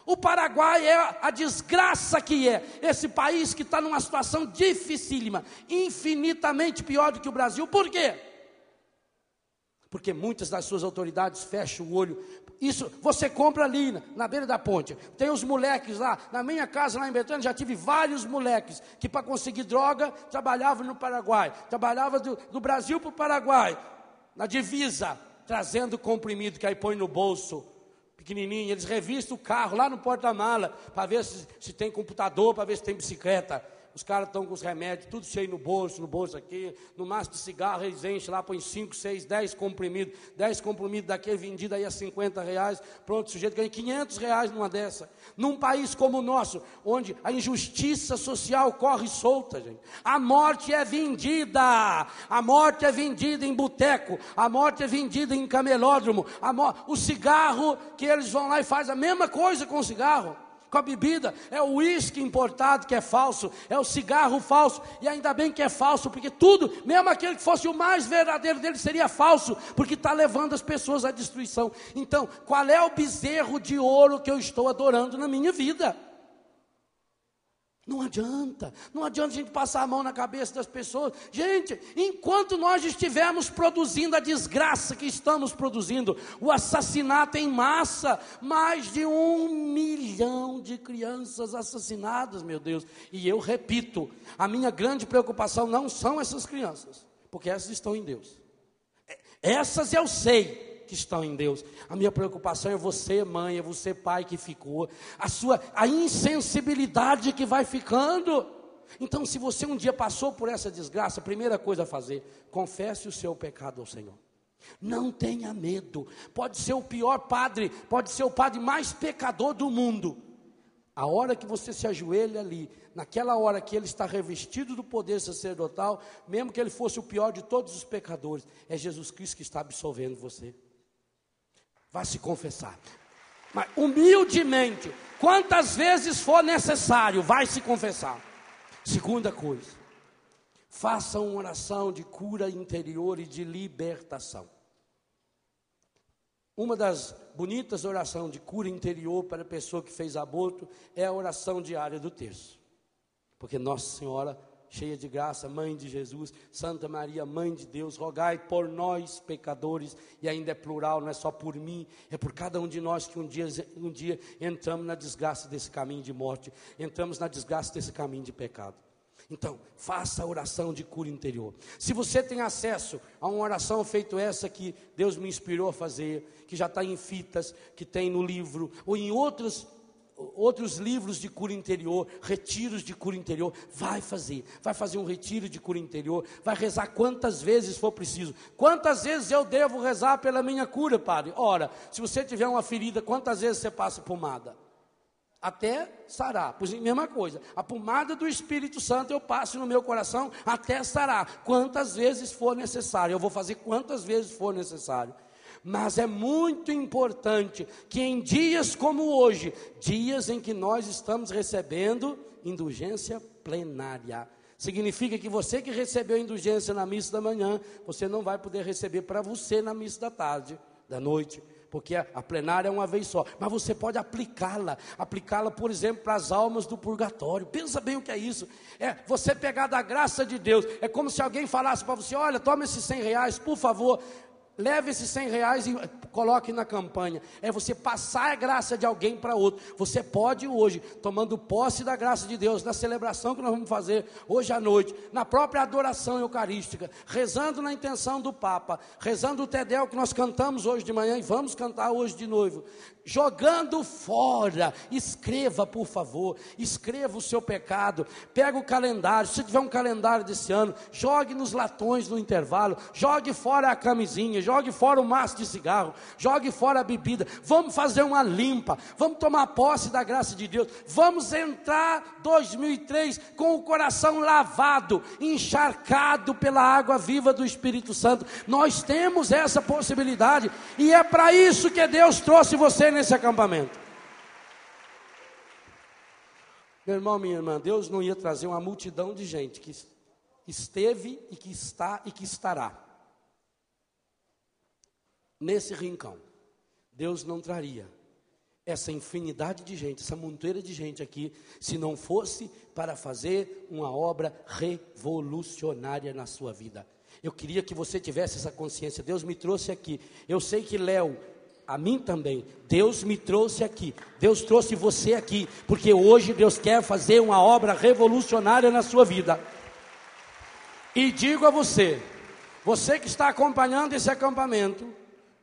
O Paraguai é a desgraça que é, esse país que está numa situação dificílima, infinitamente pior do que o Brasil. Por quê? Porque muitas das suas autoridades fecham o olho. Isso, você compra ali, na beira da ponte, tem os moleques lá, na minha casa lá em Betânia, já tive vários moleques, que para conseguir droga, trabalhavam no Paraguai, trabalhavam do Brasil para o Paraguai, na divisa, trazendo comprimido, que aí põe no bolso, pequenininho, eles revistam o carro lá no porta-mala, para ver se tem computador, para ver se tem bicicleta. Os caras estão com os remédios, tudo cheio no bolso aqui, no maço de cigarro eles enchem lá, põem 5, 6, 10 comprimidos, 10 comprimidos daquele vendido aí a 50 reais, pronto, o sujeito ganha 500 reais numa dessa. Num país como o nosso, onde a injustiça social corre solta, gente, a morte é vendida em boteco, a morte é vendida em camelódromo, o cigarro que eles vão lá e fazem a mesma coisa com o cigarro. Com a bebida, é o uísque importado que é falso, é o cigarro falso, e ainda bem que é falso, porque tudo, mesmo aquele que fosse o mais verdadeiro dele, seria falso, porque está levando as pessoas à destruição. Então, qual é o bezerro de ouro que eu estou adorando na minha vida? Não adianta a gente passar a mão na cabeça das pessoas. Gente, enquanto nós estivermos produzindo a desgraça que estamos produzindo, o assassinato em massa, mais de 1 milhão de crianças assassinadas, meu Deus. E eu repito, a minha grande preocupação não são essas crianças, porque essas estão em Deus. Essas eu sei que estão em Deus. A minha preocupação é você, mãe, é você, pai, que ficou, a insensibilidade que vai ficando. Então, se você um dia passou por essa desgraça, a primeira coisa a fazer, confesse o seu pecado ao Senhor. Não tenha medo. Pode ser o pior padre, pode ser o padre mais pecador do mundo. A hora que você se ajoelha ali, naquela hora que ele está revestido do poder sacerdotal, mesmo que ele fosse o pior de todos os pecadores, é Jesus Cristo que está absolvendo você. Vai se confessar, mas humildemente, quantas vezes for necessário, vai se confessar. Segunda coisa, faça uma oração de cura interior e de libertação. Uma das bonitas orações de cura interior para a pessoa que fez aborto é a oração diária do terço, porque Nossa Senhora, cheia de graça, Mãe de Jesus, Santa Maria, Mãe de Deus, rogai por nós pecadores, e ainda é plural, não é só por mim, é por cada um de nós que um dia entramos na desgraça desse caminho de morte, entramos na desgraça desse caminho de pecado. Então, faça a oração de cura interior. Se você tem acesso a uma oração feita essa que Deus me inspirou a fazer, que já está em fitas, que tem no livro, ou em outros livros de cura interior, retiros de cura interior, vai fazer um retiro de cura interior, vai rezar quantas vezes for preciso. Quantas vezes eu devo rezar pela minha cura, padre? Ora, se você tiver uma ferida, quantas vezes você passa pomada? Até sarar. Pois é a mesma coisa, a pomada do Espírito Santo eu passo no meu coração até sarar, quantas vezes for necessário. Eu vou fazer quantas vezes for necessário. Mas é muito importante que em dias como hoje, dias em que nós estamos recebendo indulgência plenária, significa que você que recebeu indulgência na missa da manhã, você não vai poder receber para você na missa da tarde, da noite, porque a plenária é uma vez só, mas você pode aplicá-la, por exemplo, para as almas do purgatório. Pensa bem o que é isso, é você pegar da graça de Deus, é como se alguém falasse para você, olha, toma esses R$100, por favor, leve esses R$100 e coloque na campanha. É você passar a graça de alguém para outro. Você pode hoje, tomando posse da graça de Deus, na celebração que nós vamos fazer hoje à noite, na própria adoração eucarística, rezando na intenção do Papa, rezando o Tedel que nós cantamos hoje de manhã e vamos cantar hoje de novo, jogando fora. Escreva, por favor, escreva o seu pecado, pega o calendário, se tiver um calendário desse ano, jogue nos latões no intervalo, jogue fora a camisinha, jogue fora o maço de cigarro, jogue fora a bebida. Vamos fazer uma limpa, vamos tomar posse da graça de Deus, vamos entrar 2003 com o coração lavado, encharcado pela água viva do Espírito Santo. Nós temos essa possibilidade, e é para isso que Deus trouxe você nesse acampamento. Meu irmão, minha irmã, Deus não ia trazer uma multidão de gente que esteve e que está e que estará nesse rincão. Deus não traria essa infinidade de gente, essa montoeira de gente aqui, se não fosse para fazer uma obra revolucionária na sua vida. Eu queria que você tivesse essa consciência. Deus me trouxe aqui. Eu sei que Léo, a mim também, Deus me trouxe aqui, Deus trouxe você aqui, porque hoje Deus quer fazer uma obra revolucionária na sua vida. E digo a você que está acompanhando esse acampamento,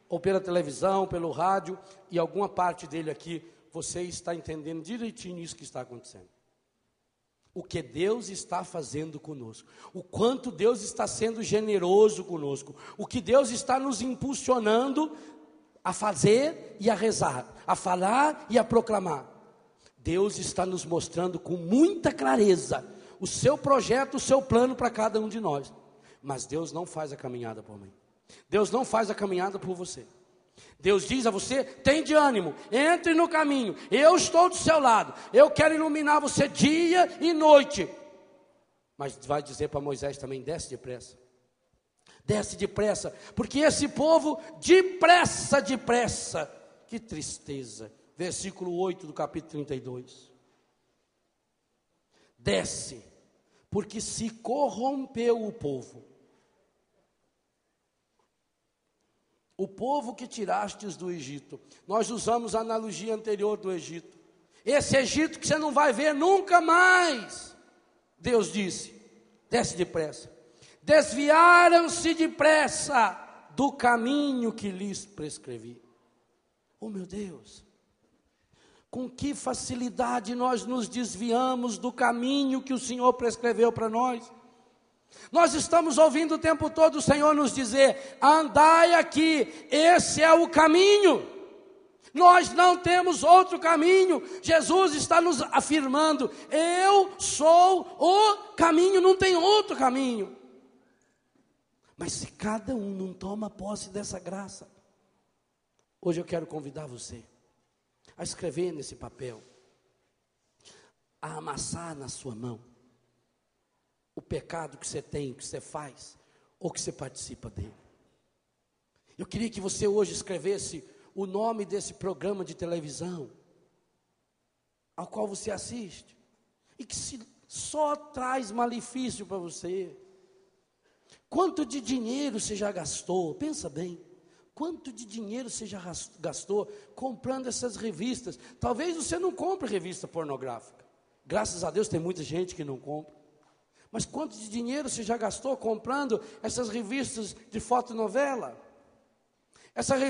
ou pela televisão, pelo rádio, e alguma parte dele aqui, você está entendendo direitinho isso que está acontecendo. O que Deus está fazendo conosco, o quanto Deus está sendo generoso conosco, o que Deus está nos impulsionando a fazer e a rezar, a falar e a proclamar. Deus está nos mostrando com muita clareza o seu projeto, o seu plano para cada um de nós. Mas Deus não faz a caminhada por mim. Deus não faz a caminhada por você. Deus diz a você, tem de ânimo, entre no caminho, eu estou do seu lado, eu quero iluminar você dia e noite. Mas vai dizer para Moisés também, desce depressa, porque esse povo, depressa, que tristeza, versículo 8 do capítulo 32, desce, porque se corrompeu o povo que tirastes do Egito. Nós usamos a analogia anterior do Egito, esse Egito que você não vai ver nunca mais. Deus disse, desce depressa, desviaram-se depressa do caminho que lhes prescrevi. Oh meu Deus, com que facilidade nós nos desviamos do caminho que o Senhor prescreveu para nós. Nós estamos ouvindo o tempo todo o Senhor nos dizer, andai aqui, esse é o caminho. Nós não temos outro caminho. Jesus está nos afirmando, eu sou o caminho, não tem outro caminho. Mas se cada um não toma posse dessa graça, hoje eu quero convidar você a escrever nesse papel, a amassar na sua mão o pecado que você tem, que você faz, ou que você participa dele. Eu queria que você hoje escrevesse o nome desse programa de televisão, ao qual você assiste, e que só traz malefício para você. Quanto de dinheiro você já gastou? Pensa bem. Quanto de dinheiro você já gastou comprando essas revistas? Talvez você não compre revista pornográfica. Graças a Deus tem muita gente que não compra. Mas quanto de dinheiro você já gastou comprando essas revistas de fotonovela? Essas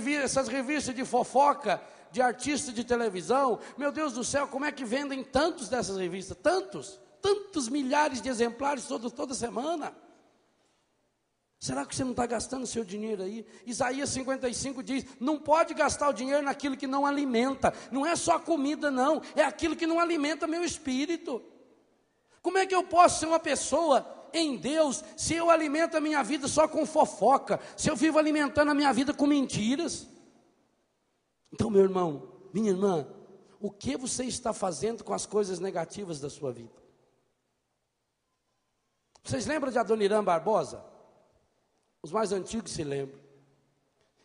revistas de fofoca, de artista de televisão? Meu Deus do céu, como é que vendem tantos dessas revistas? Tantos milhares de exemplares toda semana. Será que você não está gastando seu dinheiro aí? Isaías 55 diz, não pode gastar o dinheiro naquilo que não alimenta. Não é só comida não, é aquilo que não alimenta meu espírito. Como é que eu posso ser uma pessoa em Deus se eu alimento a minha vida só com fofoca, se eu vivo alimentando a minha vida com mentiras? Então, meu irmão, minha irmã, o que você está fazendo com as coisas negativas da sua vida? Vocês lembram de Adoniran Barbosa? Os mais antigos se lembram.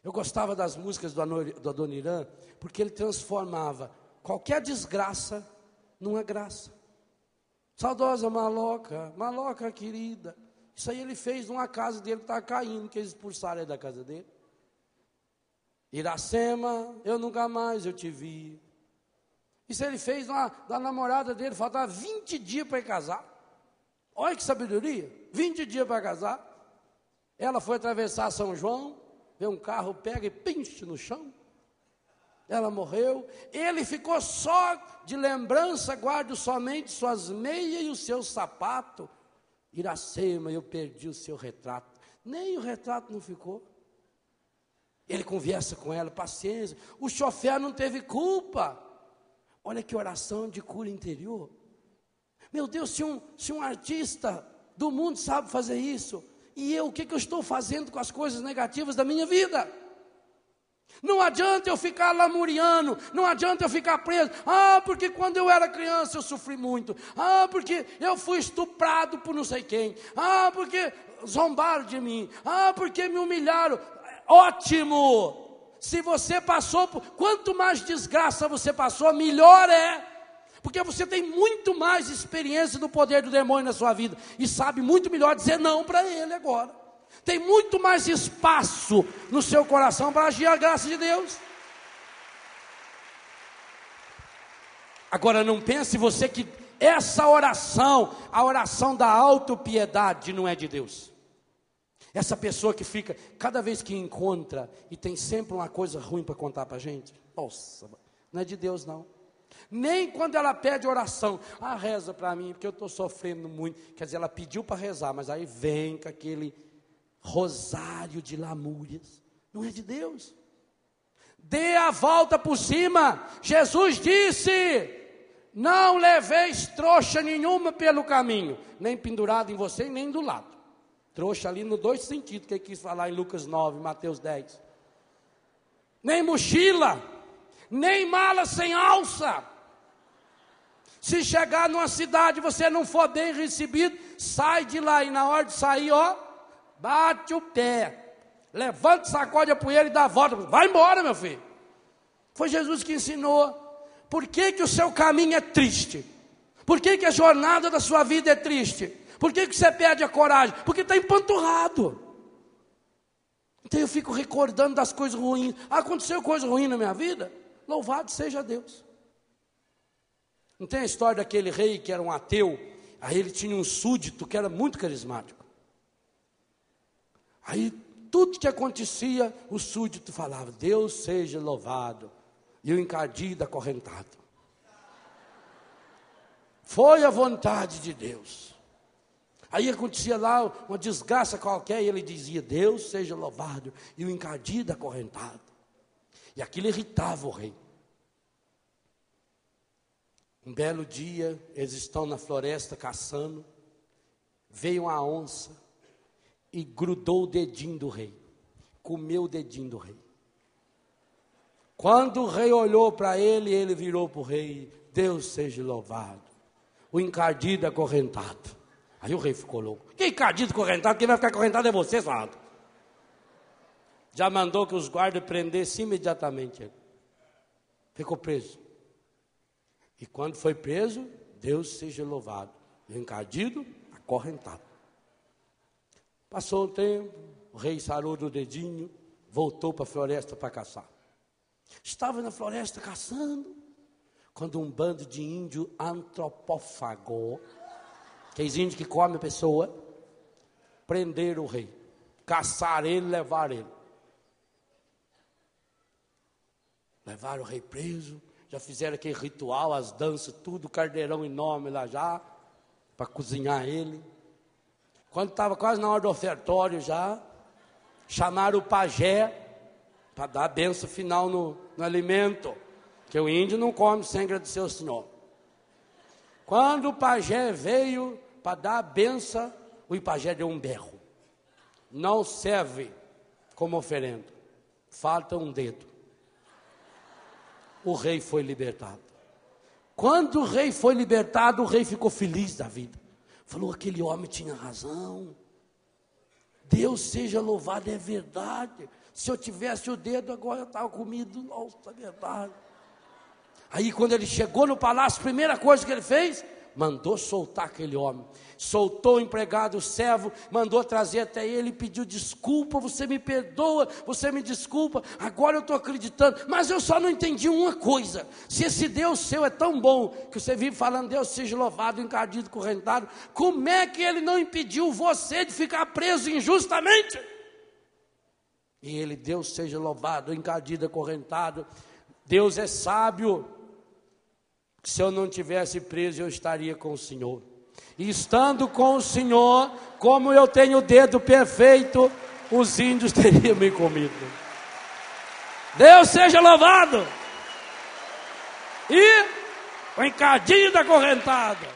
Eu gostava das músicas do Adoniran, porque ele transformava qualquer desgraça numa graça. Saudosa maloca, maloca querida. Isso aí ele fez numa casa dele que estava caindo, que eles expulsaram ele da casa dele. Iracema, eu nunca mais eu te vi. Isso ele fez da namorada dele, faltava 20 dias para ele casar. Olha que sabedoria, 20 dias para casar. Ela foi atravessar São João, vê um carro, pega e pinche no chão. Ela morreu, ele ficou só de lembrança, guardo somente suas meias e o seu sapato. Iracema, eu perdi o seu retrato. Nem o retrato não ficou. Ele conversa com ela, paciência. O chofer não teve culpa. Olha que oração de cura interior. Meu Deus, se um artista do mundo sabe fazer isso, e eu, o que eu estou fazendo com as coisas negativas da minha vida? Não adianta eu ficar lamuriando, não adianta eu ficar preso. Porque quando eu era criança eu sofri muito. Porque eu fui estuprado por não sei quem. Porque zombaram de mim. Porque me humilharam. Ótimo! Se você passou por... Quanto mais desgraça você passou, melhor é. Porque você tem muito mais experiência do poder do demônio na sua vida. E sabe muito melhor dizer não para ele agora. Tem muito mais espaço no seu coração para agir a graça de Deus. Agora não pense você que essa oração, a oração da autopiedade, não é de Deus. Essa pessoa que fica, cada vez que encontra e tem sempre uma coisa ruim para contar para a gente, nossa, não é de Deus não. Nem quando ela pede oração, reza para mim, porque eu estou sofrendo muito. Quer dizer, ela pediu para rezar, mas aí vem com aquele rosário de lamúrias. Não é de Deus. Dê a volta por cima. Jesus disse: não leveis trouxa nenhuma pelo caminho, nem pendurado em você, nem do lado. Trouxa ali no dois sentidos, que ele quis falar em Lucas 9, Mateus 10. Nem mochila, nem mala sem alça. Se chegar numa cidade e você não for bem recebido, sai de lá e na hora de sair, bate o pé, levanta, sacode a poeira e dá a volta. Vai embora, meu filho. Foi Jesus que ensinou. Por que o seu caminho é triste? Por que a jornada da sua vida é triste? Por que você perde a coragem? Porque está empanturrado. Então eu fico recordando das coisas ruins. Aconteceu coisa ruim na minha vida? Louvado seja Deus. Não tem a história daquele rei que era um ateu? Aí ele tinha um súdito que era muito carismático. Aí tudo que acontecia, o súdito falava: Deus seja louvado. E o encardido acorrentado. Foi a vontade de Deus. Aí acontecia lá uma desgraça qualquer e ele dizia: Deus seja louvado. E o encardido acorrentado. E aquilo irritava o rei. Um belo dia, eles estão na floresta caçando. Veio uma onça e grudou o dedinho do rei. Comeu o dedinho do rei. Quando o rei olhou para ele, ele virou para o rei: Deus seja louvado. O encardido acorrentado. Aí o rei ficou louco. Que encardido acorrentado? Quem vai ficar acorrentado é você, Salado. Já mandou que os guardas prendessem imediatamente ele. Ficou preso. E quando foi preso, Deus seja louvado. O encardido acorrentado. Passou um tempo, o rei sarou do dedinho, voltou para a floresta para caçar. Estava na floresta caçando, quando um bando de índio antropófago, aqueles índios que comem a pessoa, prenderam o rei, caçaram ele, levaram ele. Levaram o rei preso, já fizeram aquele ritual, as danças, tudo, carneirão enorme lá já, para cozinhar ele. Quando estava quase na hora do ofertório já, chamaram o pajé, para dar a benção final no alimento, que o índio não come sem agradecer ao Senhor. Quando o pajé veio para dar a benção, o pajé deu um berro. Não serve como oferenda, falta um dedo. O rei foi libertado. Quando o rei foi libertado, o rei ficou feliz da vida. Falou: aquele homem tinha razão. Deus seja louvado, é verdade. Se eu tivesse o dedo, agora eu estava comido. Nossa, é verdade. Aí quando ele chegou no palácio, a primeira coisa que ele fez, mandou soltar aquele homem. Soltou o empregado, o servo, mandou trazer até ele e pediu desculpa, você me perdoa, você me desculpa, agora eu estou acreditando, mas eu só não entendi uma coisa, se esse Deus seu é tão bom, que você vive falando, Deus seja louvado, encardido, correntado, como é que ele não impediu você de ficar preso injustamente? E ele, Deus seja louvado, encardido, acorrentado, Deus é sábio, se eu não tivesse preso eu estaria com o Senhor. E estando com o Senhor, como eu tenho o dedo perfeito, os índios teriam me comido. Deus seja louvado. E o encardido acorrentado.